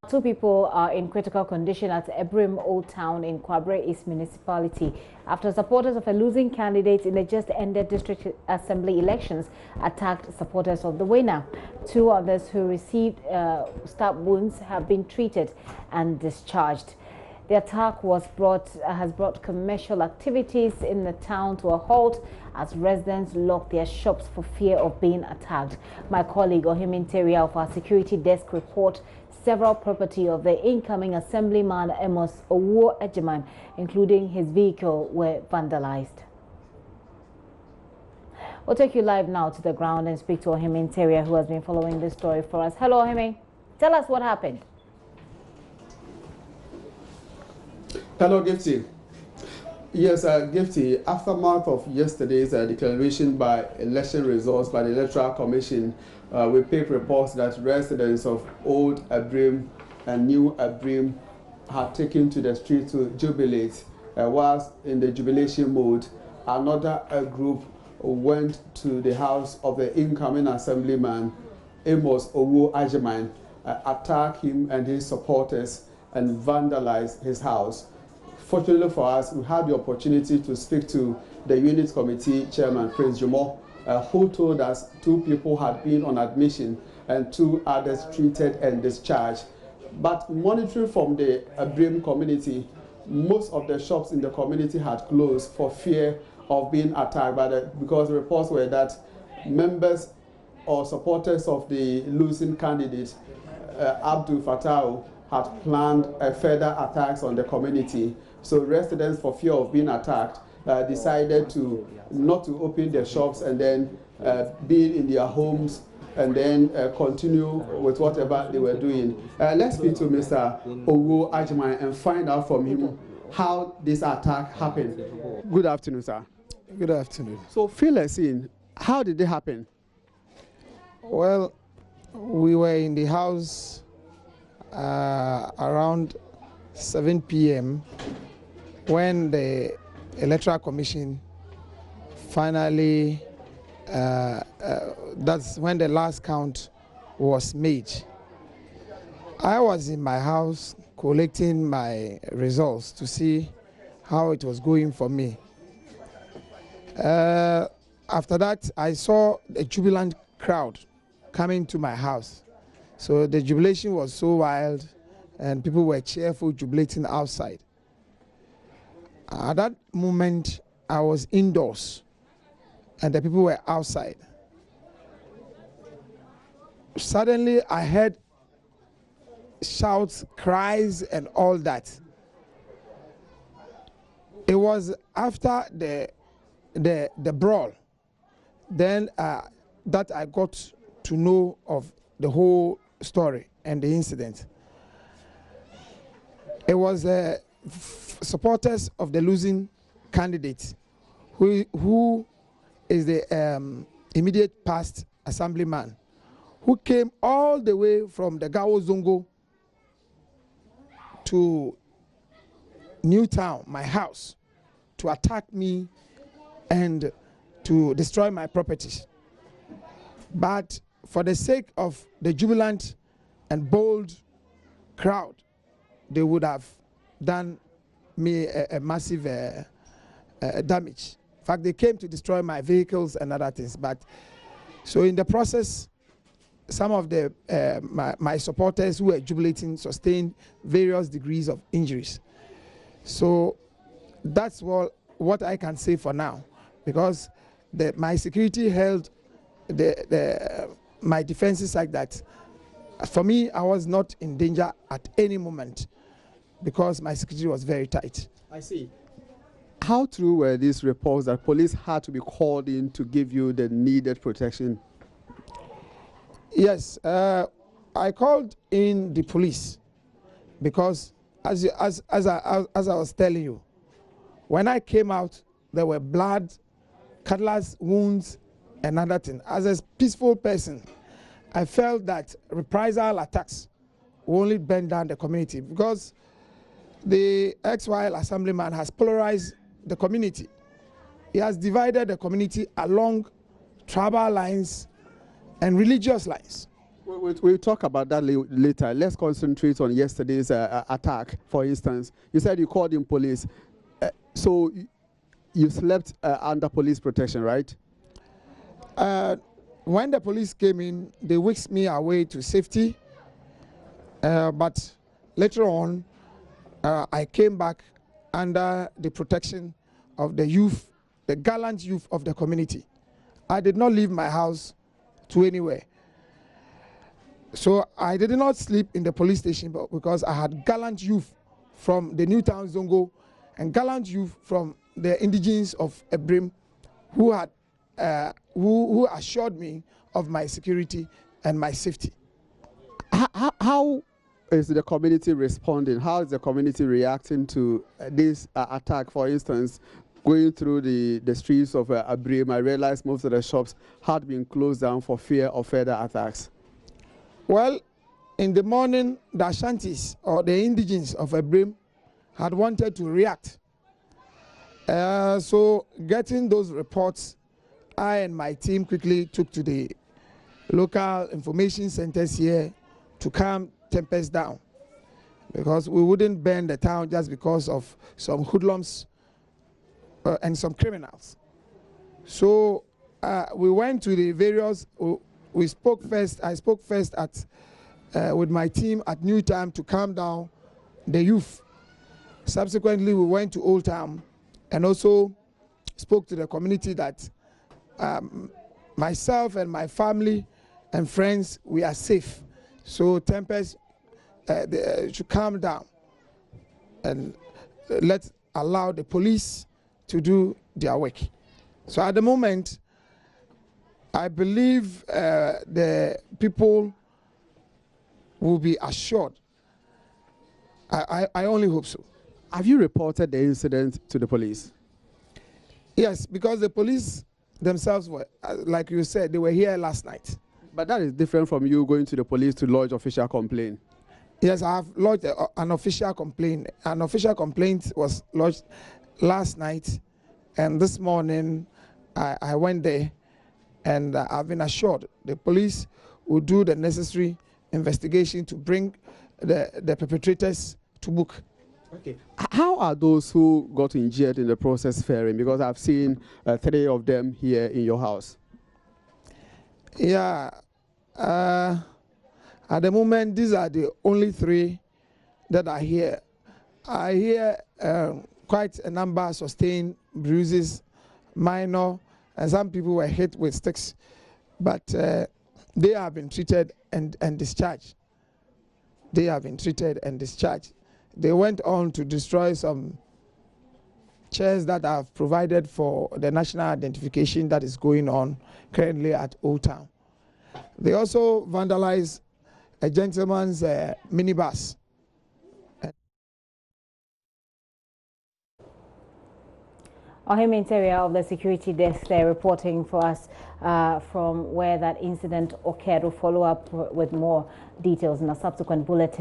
Two people are in critical condition at Abirem Old Town in Kwabre East Municipality after supporters of a losing candidate in the just-ended district assembly elections attacked supporters of the winner. Two others who received stab wounds have been treated and discharged. The attack has brought commercial activities in the town to a halt as residents lock their shops for fear of being attacked. My colleague Ohim Teria of our security desk report several property of the incoming assemblyman Amos Owo Ajiman, including his vehicle, were vandalized. We'll take you live now to the ground and speak to Ohim Teria, who has been following this story for us. Hello, Ohim. Tell us what happened. Hello, Gifty. Yes, Gifty, aftermath of yesterday's declaration by election results by the Electoral Commission, we pick reports that residents of Old Abirem and New Abirem had taken to the street to jubilate. Whilst in the jubilation mode, another group went to the house of the incoming assemblyman, Amos Owo Ajiman, attacked him and his supporters and vandalized his house. Fortunately for us, we had the opportunity to speak to the unit committee chairman, Prince Jumo, who told us two people had been on admission and two others treated and discharged. But monitoring from the Abirem community, most of the shops in the community had closed for fear of being attacked because the reports were that members or supporters of the losing candidate, Abdul Fattah, had planned further attacks on the community. So residents, for fear of being attacked, decided not to open their shops and then be in their homes and then continue with whatever they were doing. Let's speak to Mr. Owo Ajiman and find out from him how this attack happened. Good afternoon, sir. Good afternoon. So fill us in. How did it happen? Well, we were in the house around 7 p.m. when the Electoral Commission finally, that's when the last count was made. I was in my house collecting my results to see how it was going for me. After that, I saw a jubilant crowd coming to my house. So the jubilation was so wild and people were cheerful, jubilating outside. At that moment, I was indoors and the people were outside. Suddenly, I heard shouts, cries, and all that. It was after the brawl, then that I got to know of the whole story and the incident. It was supporters of the losing candidate who is the immediate past assemblyman who came all the way from the Gawo Zongo to Newtown, my house, to attack me and to destroy my properties. But for the sake of the jubilant and bold crowd, they would have done me a massive damage. In fact, they came to destroy my vehicles and other things. But so in the process, some of the my supporters who were jubilating sustained various degrees of injuries. So that's what I can say for now, because my security held my defenses like that. For me, I was not in danger at any moment because my security was very tight. I see. How true were these reports that police had to be called in to give you the needed protection? Yes, I called in the police because, as I was telling you, when I came out, there were blood, cutlass wounds, and other things. As a peaceful person, I felt that reprisal attacks will only bend down the community because the ex-while assemblyman has polarized the community. He has divided the community along tribal lines and religious lines. We'll talk about that later. Let's concentrate on yesterday's attack, for instance. You said you called in police. So you slept under police protection, right? When the police came in, they whisked me away to safety. But later on, I came back under the protection of the youth, the gallant youth of the community. I did not leave my house to anywhere. So I did not sleep in the police station because I had gallant youth from the New Town Zongo and gallant youth from the indigenes of Abirem who had who assured me of my security and my safety. How is the community responding? How is the community reacting to this attack? For instance, going through the streets of Abirem, I realized most of the shops had been closed down for fear of further attacks. Well, in the morning, the Ashantis or the indigenes of Abirem had wanted to react. So getting those reports, I and my team quickly took to the local information centers here to calm tempest down, because we wouldn't burn the town just because of some hoodlums and some criminals. So we went to the various, I spoke first at with my team at New Town to calm down the youth. Subsequently, we went to Old Town and also spoke to the community that myself and my family and friends, we are safe. So tempest should calm down and let's allow the police to do their work. So at the moment, I believe the people will be assured. I only hope so. Have you reported the incident to the police? Yes, because the police themselves were, like you said, they were here last night. But that is different from you going to the police to lodge official complaint. Yes, I have lodged an official complaint. An official complaint was lodged last night, and this morning I went there, and I've been assured the police will do the necessary investigation to bring the perpetrators to book. Okay. How are those who got injured in the process faring? Because I've seen 3 of them here in your house. Yeah. At the moment, these are the only 3 that are here. I hear quite a number sustained bruises, minor, and some people were hit with sticks. But they have been treated and discharged. They have been treated and discharged. They went on to destroy some chairs that I've provided for the national identification that is going on currently at Old Town. They also vandalized a gentleman's minibus. Ohim Interior of the security desk there reporting for us from where that incident occurred. We'll follow up with more details in a subsequent bulletin.